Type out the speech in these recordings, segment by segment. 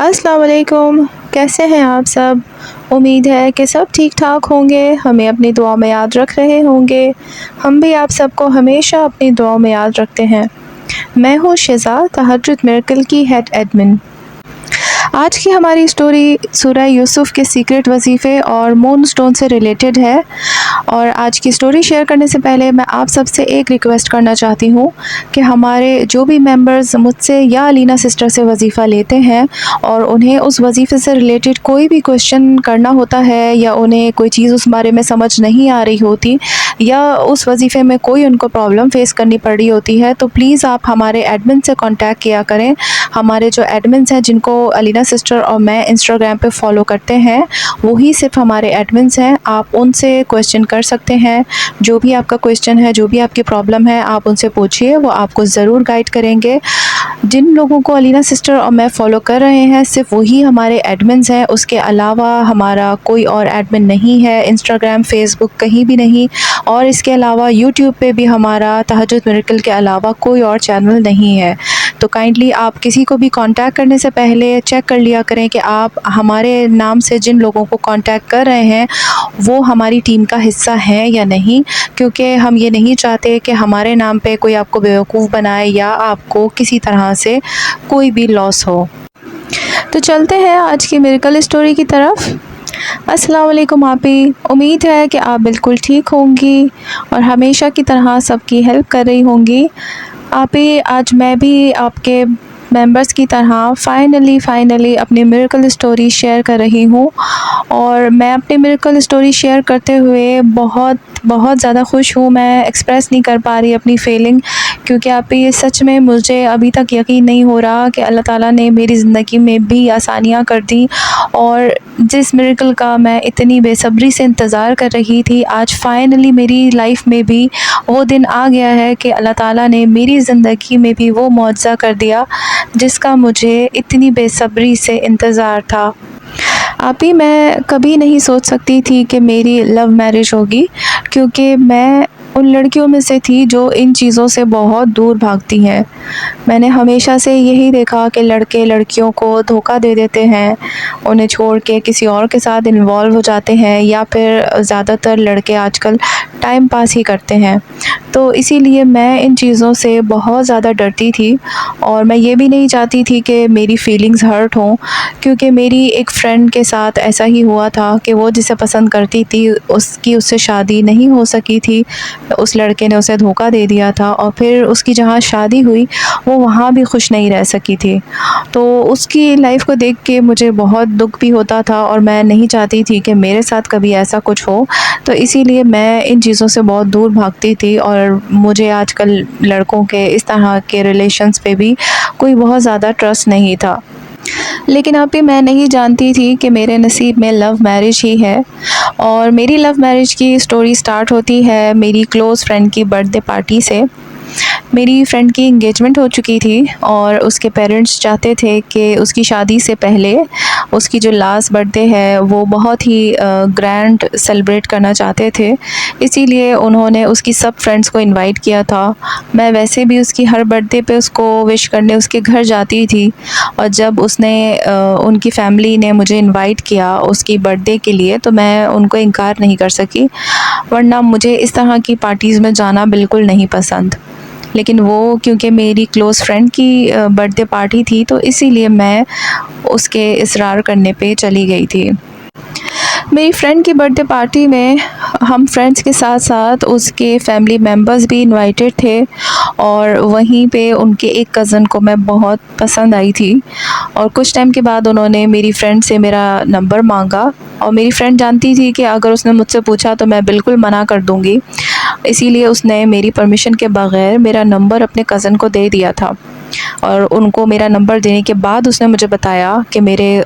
अस्सलाम वालेकुम, कैसे हैं आप सब। उम्मीद है कि सब ठीक ठाक होंगे, हमें अपनी दुआ में याद रख रहे होंगे। हम भी आप सबको हमेशा अपनी दुआ में याद रखते हैं। मैं हूँ शिज़ा, तहज्जुद मिरेकल की हेड एडमिन। आज की हमारी स्टोरी सूरह यूसुफ के सीक्रेट वजीफ़े और मून स्टोन से रिलेटेड है। और आज की स्टोरी शेयर करने से पहले मैं आप सबसे एक रिक्वेस्ट करना चाहती हूँ कि हमारे जो भी मेंबर्स मुझसे या अलीना सिस्टर से वजीफ़ा लेते हैं और उन्हें उस वजीफ़े से रिलेटेड कोई भी क्वेश्चन करना होता है या उन्हें कोई चीज़ उस बारे में समझ नहीं आ रही होती या उस वजीफ़े में कोई उनको प्रॉब्लम फेस करनी पड़ रही होती है, तो प्लीज़ आप हमारे एडमिन से कांटेक्ट किया करें। हमारे जो एडमिन्स हैं जिनको अलीना सिस्टर और मैं इंस्टाग्राम पे फॉलो करते हैं, वही सिर्फ हमारे एडमिन्स हैं। आप उनसे क्वेश्चन कर सकते हैं। जो भी आपका क्वेश्चन है, जो भी आपकी प्रॉब्लम है, आप उनसे पूछिए, वो आपको ज़रूर गाइड करेंगे। जिन लोगों को अलीना सिस्टर और मैं फ़ॉलो कर रहे हैं, सिर्फ वही हमारे एडमिन्स हैं। उसके अलावा हमारा कोई और एडमिन नहीं है, इंस्टाग्राम, फेसबुक कहीं भी नहीं। और इसके अलावा यूट्यूब पे भी हमारा तहज्जुद मिरेकल के अलावा कोई और चैनल नहीं है। तो काइंडली आप किसी को भी कांटेक्ट करने से पहले चेक कर लिया करें कि आप हमारे नाम से जिन लोगों को कांटेक्ट कर रहे हैं वो हमारी टीम का हिस्सा हैं या नहीं, क्योंकि हम ये नहीं चाहते कि हमारे नाम पे कोई आपको बेवकूफ़ बनाए या आपको किसी तरह से कोई भी लॉस हो। तो चलते हैं आज की मिरेकल स्टोरी की तरफ। अस्सलाम वालेकुम आपी, उम्मीद है कि आप बिल्कुल ठीक होंगी और हमेशा की तरह सबकी हेल्प कर रही होंगी। आपी, आज मैं भी आपके मेंबर्स की तरह फ़ाइनली अपनी मिरेकल स्टोरी शेयर कर रही हूँ। और मैं अपनी मिरेकल स्टोरी शेयर करते हुए बहुत ज़्यादा खुश हूँ। मैं एक्सप्रेस नहीं कर पा रही अपनी फीलिंग, क्योंकि आप ये सच में मुझे अभी तक यकीन नहीं हो रहा कि अल्लाह ताला ने मेरी ज़िंदगी में भी आसानियाँ कर दी। और जिस मिरेकल का मैं इतनी बेसब्री से इंतज़ार कर रही थी, आज फ़ाइनली मेरी लाइफ में भी वो दिन आ गया है कि अल्लाह ताला ने मेरी ज़िंदगी में भी वो मुआज़ा कर दिया जिसका मुझे इतनी बेसब्री से इंतज़ार था। अभी मैं कभी नहीं सोच सकती थी कि मेरी लव मैरिज होगी, क्योंकि मैं उन लड़कियों में से थी जो इन चीज़ों से बहुत दूर भागती हैं। मैंने हमेशा से यही देखा कि लड़के लड़कियों को धोखा दे देते हैं, उन्हें छोड़ के किसी और के साथ इन्वॉल्व हो जाते हैं, या फिर ज़्यादातर लड़के आजकल टाइम पास ही करते हैं। तो इसीलिए मैं इन चीज़ों से बहुत ज़्यादा डरती थी और मैं ये भी नहीं चाहती थी कि मेरी फ़ीलिंग्स हर्ट हों, क्योंकि मेरी एक फ़्रेंड के साथ ऐसा ही हुआ था कि वो जिसे पसंद करती थी उससे शादी नहीं हो सकी थी। उस लड़के ने उसे धोखा दे दिया था और फिर उसकी जहाँ शादी हुई वो वहाँ भी खुश नहीं रह सकी थी। तो उसकी लाइफ़ को देख के मुझे बहुत दुख भी होता था और मैं नहीं चाहती थी कि मेरे साथ कभी ऐसा कुछ हो। तो इसीलिए मैं इन चीज़ों से बहुत दूर भागती थी और मुझे आजकल लड़कों के इस तरह के रिलेशंस पे भी कोई बहुत ज़्यादा ट्रस्ट नहीं था। लेकिन अभी मैं नहीं जानती थी कि मेरे नसीब में लव मैरिज ही है। और मेरी लव मैरिज की स्टोरी स्टार्ट होती है मेरी क्लोज़ फ्रेंड की बर्थडे पार्टी से। मेरी फ्रेंड की इंगेजमेंट हो चुकी थी और उसके पेरेंट्स चाहते थे कि उसकी शादी से पहले उसकी जो लास्ट बर्थडे है वो बहुत ही ग्रैंड सेलिब्रेट करना चाहते थे। इसीलिए उन्होंने उसकी सब फ्रेंड्स को इनवाइट किया था। मैं वैसे भी उसकी हर बर्थडे पे उसको विश करने उसके घर जाती थी, और जब उसने उनकी फैमिली ने मुझे इनवाइट किया उसकी बर्थडे के लिए, तो मैं उनको इनकार नहीं कर सकी, वरना मुझे इस तरह की पार्टीज़ में जाना बिल्कुल नहीं पसंद। लेकिन वो क्योंकि मेरी क्लोज़ फ्रेंड की बर्थडे पार्टी थी, तो इसीलिए मैं उसके इसरार करने पे चली गई थी। मेरी फ्रेंड की बर्थडे पार्टी में हम फ्रेंड्स के साथ साथ उसके फैमिली मेम्बर्स भी इनवाइटेड थे, और वहीं पे उनके एक कज़न को मैं बहुत पसंद आई थी। और कुछ टाइम के बाद उन्होंने मेरी फ्रेंड से मेरा नंबर मांगा, और मेरी फ्रेंड जानती थी कि अगर उसने मुझसे पूछा तो मैं बिल्कुल मना कर दूँगी। इसीलिए उसने मेरी परमिशन के बग़ैर मेरा नंबर अपने कज़न को दे दिया था। और उनको मेरा नंबर देने के बाद उसने मुझे बताया कि मेरे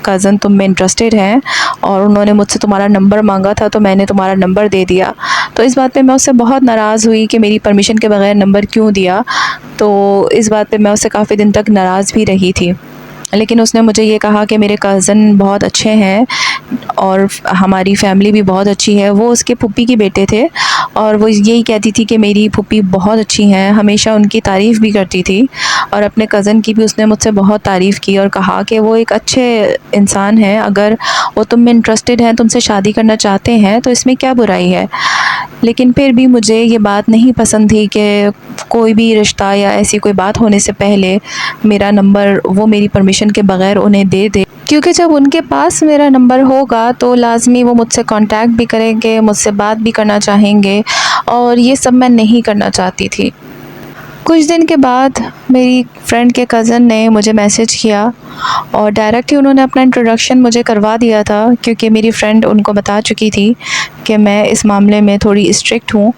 कज़न तुम में इंटरेस्टेड हैं और उन्होंने मुझसे तुम्हारा नंबर मांगा था, तो मैंने तुम्हारा नंबर दे दिया। तो इस बात पे मैं उससे बहुत नाराज़ हुई कि मेरी परमिशन के बग़ैर नंबर क्यों दिया। तो इस बात पे मैं उससे काफ़ी दिन तक नाराज़ भी रही थी। लेकिन उसने मुझे ये कहा कि मेरे कज़न बहुत अच्छे हैं और हमारी फैमिली भी बहुत अच्छी है। वो उसके फूफी के बेटे थे और वो यही कहती थी कि मेरी फूफी बहुत अच्छी हैं, हमेशा उनकी तारीफ़ भी करती थी और अपने कज़न की भी उसने मुझसे बहुत तारीफ़ की और कहा कि वो एक अच्छे इंसान हैं, अगर वो तुम में इंटरेस्टेड हैं, तुमसे शादी करना चाहते हैं तो इसमें क्या बुराई है। लेकिन फिर भी मुझे ये बात नहीं पसंद थी कि कोई भी रिश्ता या ऐसी कोई बात होने से पहले मेरा नंबर वो मेरी परमिशन के बग़ैर उन्हें दे दे, क्योंकि जब उनके पास मेरा नंबर होगा तो लाज़मी वो मुझसे कांटेक्ट भी करेंगे, मुझसे बात भी करना चाहेंगे और ये सब मैं नहीं करना चाहती थी। कुछ दिन के बाद मेरी फ्रेंड के कज़न ने मुझे मैसेज किया और डायरेक्ट ही उन्होंने अपना इंट्रोडक्शन मुझे करवा दिया था, क्योंकि मेरी फ्रेंड उनको बता चुकी थी कि मैं इस मामले में थोड़ी स्ट्रिक्ट हूँ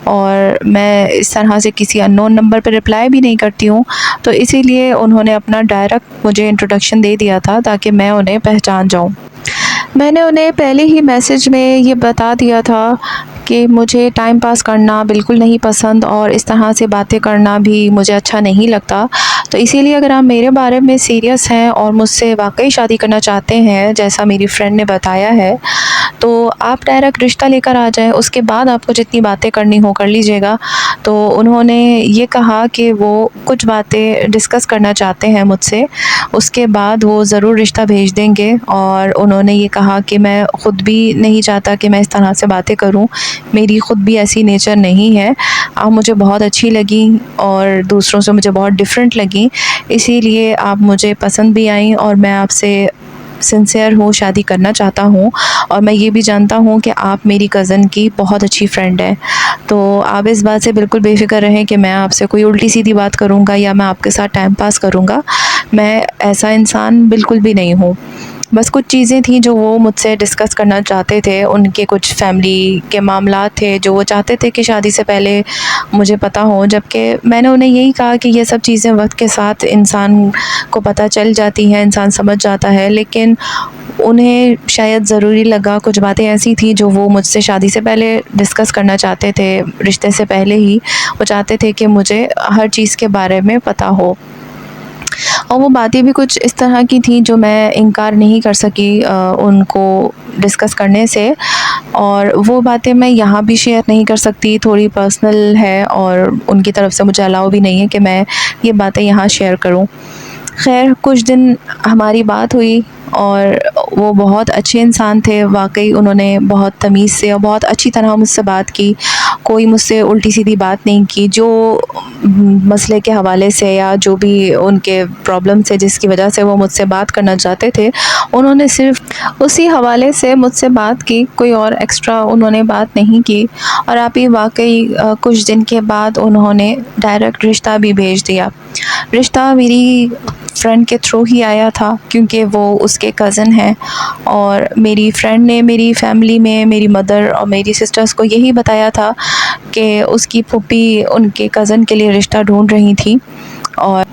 और मैं इस तरह से किसी अननोन नंबर पर रिप्लाई भी नहीं करती हूँ। तो इसीलिए उन्होंने अपना डायरेक्ट मुझे इंट्रोडक्शन दे दिया था ताकि मैं उन्हें पहचान जाऊँ। मैंने उन्हें पहले ही मैसेज में ये बता दिया था कि मुझे टाइम पास करना बिल्कुल नहीं पसंद और इस तरह से बातें करना भी मुझे अच्छा नहीं लगता। तो इसीलिए अगर आप मेरे बारे में सीरियस हैं और मुझसे वाकई शादी करना चाहते हैं, जैसा मेरी फ्रेंड ने बताया है, तो आप डायरेक्ट रिश्ता लेकर आ जाएँ, उसके बाद आपको जितनी बातें करनी हो कर लीजिएगा। तो उन्होंने ये कहा कि वो कुछ बातें डिस्कस करना चाहते हैं मुझसे, उसके बाद वो ज़रूर रिश्ता भेज देंगे और उन्होंने ये कहा कि मैं ख़ुद भी नहीं चाहता कि मैं इस तरह से बातें करूं, मेरी ख़ुद भी ऐसी नेचर नहीं है। आप मुझे बहुत अच्छी लगी और दूसरों से मुझे बहुत डिफरेंट लगी, इसीलिए आप मुझे पसंद भी आईं और मैं आपसे सिंसियर हूँ, शादी करना चाहता हूँ और मैं ये भी जानता हूँ कि आप मेरी कज़न की बहुत अच्छी फ्रेंड हैं। तो आप इस बात से बिल्कुल बेफ़िक्र रहें कि मैं आपसे कोई उल्टी सीधी बात करूँगा या मैं आपके साथ टाइम पास करूँगा, मैं ऐसा इंसान बिल्कुल भी नहीं हूँ। बस कुछ चीज़ें थी जो वो मुझसे डिस्कस करना चाहते थे, उनके कुछ फ़ैमिली के मामलात थे जो वो चाहते थे कि शादी से पहले मुझे पता हो, जबकि मैंने उन्हें यही कहा कि ये सब चीज़ें वक्त के साथ इंसान को पता चल जाती हैं, इंसान समझ जाता है। लेकिन उन्हें शायद ज़रूरी लगा, कुछ बातें ऐसी थी जो वो मुझसे शादी से पहले डिस्कस करना चाहते थे, रिश्ते से पहले ही वो चाहते थे कि मुझे हर चीज़ के बारे में पता हो। और वो बातें भी कुछ इस तरह की थी जो मैं इनकार नहीं कर सकी उनको डिस्कस करने से, और वो बातें मैं यहाँ भी शेयर नहीं कर सकती, थोड़ी पर्सनल है और उनकी तरफ से मुझे अलाउ भी नहीं है कि मैं ये बातें यहाँ शेयर करूँ। खैर, कुछ दिन हमारी बात हुई और वो बहुत अच्छे इंसान थे, वाकई उन्होंने बहुत तमीज़ से और बहुत अच्छी तरह मुझसे बात की, कोई मुझसे उल्टी सीधी बात नहीं की। जो मसले के हवाले से या जो भी उनके प्रॉब्लम से जिसकी वजह से वो मुझसे बात करना चाहते थे, उन्होंने सिर्फ़ उसी हवाले से मुझसे बात की, कोई और एक्स्ट्रा उन्होंने बात नहीं की। और आप ही वाकई कुछ दिन के बाद उन्होंने डायरेक्ट रिश्ता भी भेज दिया। रिश्ता मेरी फ्रेंड के थ्रू ही आया था, क्योंकि वो उसके कज़न हैं और मेरी फ्रेंड ने मेरी फ़ैमिली में मेरी मदर और मेरी सिस्टर्स को यही बताया था कि उसकी फूफी उनके कज़न के लिए रिश्ता ढूंढ रही थी। और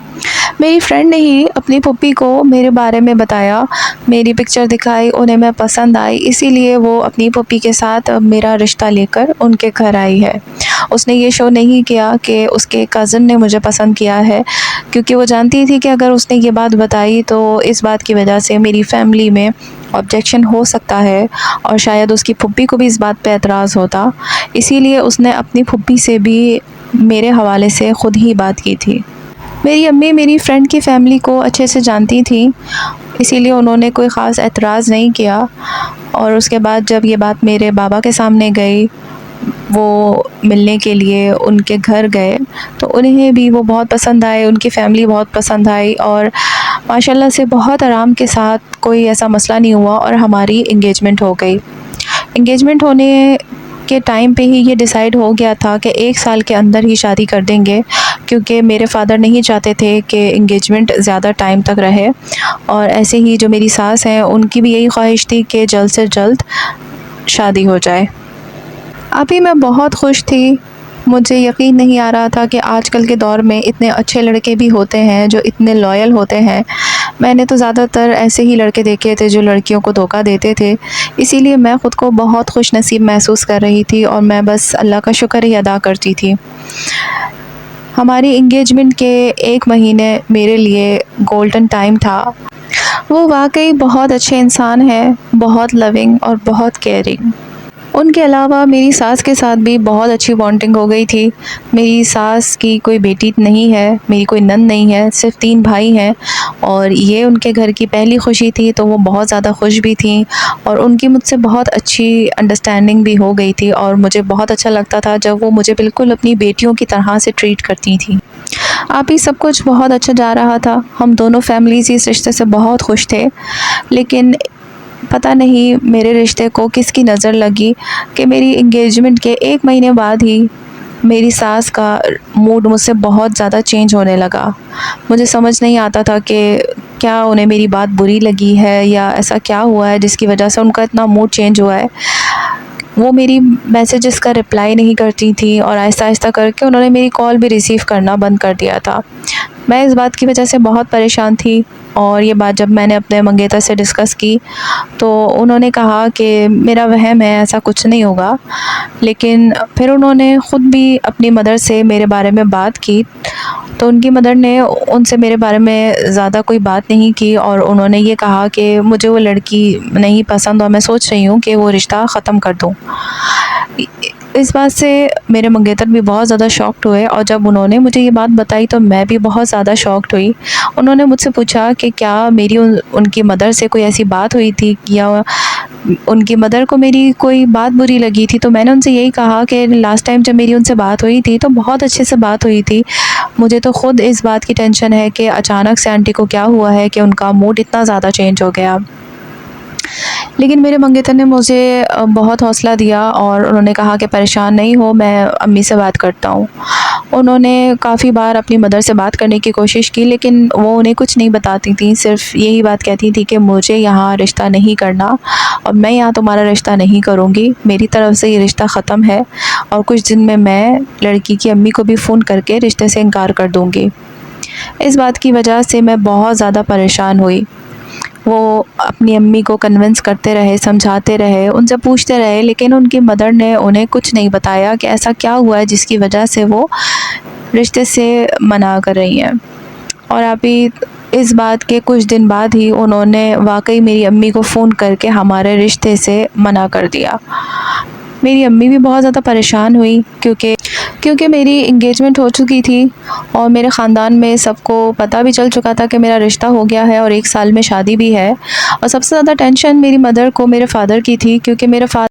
मेरी फ्रेंड ने ही अपनी फूफी को मेरे बारे में बताया, मेरी पिक्चर दिखाई, उन्हें मैं पसंद आई, इसीलिए वो अपनी फूफी के साथ मेरा रिश्ता लेकर उनके घर आई है। उसने ये शो नहीं किया कि उसके कज़न ने मुझे पसंद किया है, क्योंकि वो जानती थी कि अगर उसने ये बात बताई तो इस बात की वजह से मेरी फ़ैमिली में ऑब्जेक्शन हो सकता है और शायद उसकी फूफी को भी इस बात पे एतराज़ होता। इसीलिए उसने अपनी फूफी से भी मेरे हवाले से ख़ुद ही बात की थी। मेरी अम्मी मेरी फ्रेंड की फ़ैमिली को अच्छे से जानती थी, इसीलिए उन्होंने कोई ख़ास एतराज़ नहीं किया। और उसके बाद जब ये बात मेरे बाबा के सामने गई, वो मिलने के लिए उनके घर गए, तो उन्हें भी वो बहुत पसंद आए, उनकी फ़ैमिली बहुत पसंद आई और माशाल्लाह से बहुत आराम के साथ कोई ऐसा मसला नहीं हुआ और हमारी इंगेजमेंट हो गई। इंगेजमेंट होने के टाइम पे ही ये डिसाइड हो गया था कि 1 साल के अंदर ही शादी कर देंगे, क्योंकि मेरे फ़ादर नहीं चाहते थे कि इंगेजमेंट ज़्यादा टाइम तक रहे। और ऐसे ही जो मेरी सास हैं, उनकी भी यही ख्वाहिश थी कि जल्द से जल्द शादी हो जाए। अभी मैं बहुत खुश थी, मुझे यकीन नहीं आ रहा था कि आजकल के दौर में इतने अच्छे लड़के भी होते हैं जो इतने लॉयल होते हैं। मैंने तो ज़्यादातर ऐसे ही लड़के देखे थे जो लड़कियों को धोखा देते थे, इसीलिए मैं ख़ुद को बहुत खुशनसीब महसूस कर रही थी और मैं बस अल्लाह का शुक्र ही अदा करती थी। हमारी इंगेजमेंट के 1 महीने मेरे लिए गोल्डन टाइम था। वो वाकई बहुत अच्छे इंसान हैं, बहुत लविंग और बहुत केयरिंग। उनके अलावा मेरी सास के साथ भी बहुत अच्छी बॉन्डिंग हो गई थी। मेरी सास की कोई बेटी नहीं है, मेरी कोई नंद नहीं है, सिर्फ़ 3 भाई हैं और ये उनके घर की पहली खुशी थी, तो वो बहुत ज़्यादा खुश भी थीं और उनकी मुझसे बहुत अच्छी अंडरस्टैंडिंग भी हो गई थी और मुझे बहुत अच्छा लगता था जब वो मुझे बिल्कुल अपनी बेटियों की तरह से ट्रीट करती थीं। आप ही सब कुछ बहुत अच्छा जा रहा था, हम दोनों फैमिलीज़ इस रिश्ते से बहुत खुश थे, लेकिन पता नहीं मेरे रिश्ते को किसकी नज़र लगी कि मेरी एंगेजमेंट के 1 महीने बाद ही मेरी सास का मूड मुझसे बहुत ज़्यादा चेंज होने लगा। मुझे समझ नहीं आता था कि क्या उन्हें मेरी बात बुरी लगी है या ऐसा क्या हुआ है जिसकी वजह से उनका इतना मूड चेंज हुआ है। वो मेरी मैसेजेस का रिप्लाई नहीं करती थी और आहिस्ता-आहिस्ता करके उन्होंने मेरी कॉल भी रिसीव करना बंद कर दिया था। मैं इस बात की वजह से बहुत परेशान थी और ये बात जब मैंने अपने मंगेतर से डिस्कस की, तो उन्होंने कहा कि मेरा वहम है, ऐसा कुछ नहीं होगा। लेकिन फिर उन्होंने ख़ुद भी अपनी मदर से मेरे बारे में बात की, तो उनकी मदर ने उनसे मेरे बारे में ज़्यादा कोई बात नहीं की और उन्होंने ये कहा कि मुझे वो लड़की नहीं पसंद और मैं सोच रही हूँ कि वो रिश्ता ख़त्म कर दूँ। इस बात से मेरे मंगेतर भी बहुत ज़्यादा शॉक्ड हुए और जब उन्होंने मुझे ये बात बताई तो मैं भी बहुत ज़्यादा शॉक्ड हुई। उन्होंने मुझसे पूछा कि क्या मेरी उनकी मदर से कोई ऐसी बात हुई थी या उनकी मदर को मेरी कोई बात बुरी लगी थी, तो मैंने उनसे यही कहा कि लास्ट टाइम जब मेरी उनसे बात हुई थी तो बहुत अच्छे से बात हुई थी। मुझे तो ख़ुद इस बात की टेंशन है कि अचानक से आंटी को क्या हुआ है कि उनका मूड इतना ज़्यादा चेंज हो गया। लेकिन मेरे मंगेतर ने मुझे बहुत हौसला दिया और उन्होंने कहा कि परेशान नहीं हो, मैं अम्मी से बात करता हूँ। उन्होंने काफ़ी बार अपनी मदर से बात करने की कोशिश की लेकिन वो उन्हें कुछ नहीं बताती थीं, सिर्फ़ यही बात कहती थी कि मुझे यहाँ रिश्ता नहीं करना और मैं यहाँ तुम्हारा रिश्ता नहीं करूँगी, मेरी तरफ़ से ये रिश्ता ख़त्म है और कुछ दिन में मैं लड़की की अम्मी को भी फ़ोन करके रिश्ते से इनकार कर दूँगी। इस बात की वजह से मैं बहुत ज़्यादा परेशान हुई। वो अपनी अम्मी को कन्विंस करते रहे, समझाते रहे, उनसे पूछते रहे लेकिन उनकी मदर ने उन्हें कुछ नहीं बताया कि ऐसा क्या हुआ है जिसकी वजह से वो रिश्ते से मना कर रही हैं। और अभी इस बात के कुछ दिन बाद ही उन्होंने वाक़ई मेरी अम्मी को फ़ोन करके हमारे रिश्ते से मना कर दिया। मेरी अम्मी भी बहुत ज़्यादा परेशान हुई क्योंकि मेरी एंगेजमेंट हो चुकी थी और मेरे ख़ानदान में सबको पता भी चल चुका था कि मेरा रिश्ता हो गया है और 1 साल में शादी भी है। और सबसे ज़्यादा टेंशन मेरी मदर को मेरे फ़ादर की थी क्योंकि मेरे फ़ादर